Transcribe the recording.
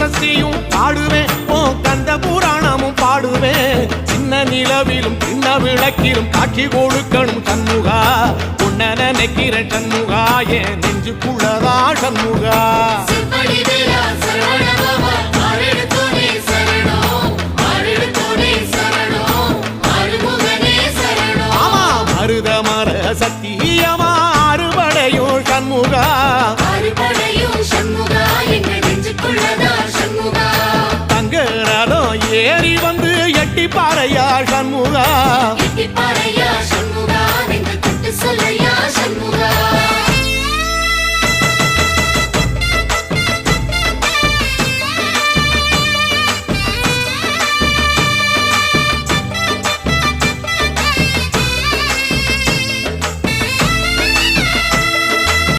சஷ்டியும் பாடுவேன் உன் கந்த புராணமும் பாடுவேன் சின்ன நிலவிலும் சின்ன விளக்கிலும் காட்சி கொடுக்கணும் சண்முகா உன்ன நினைக்கிற சண்முகா என் நெஞ்சுக்குள்ளதா சண்முகா ஆமா மருதமர சத்தியமா அறுபடையும் சண்முகா தங்கரதம் ஏறி வந்து எட்டி பாறையா சண்முகா சொல்ல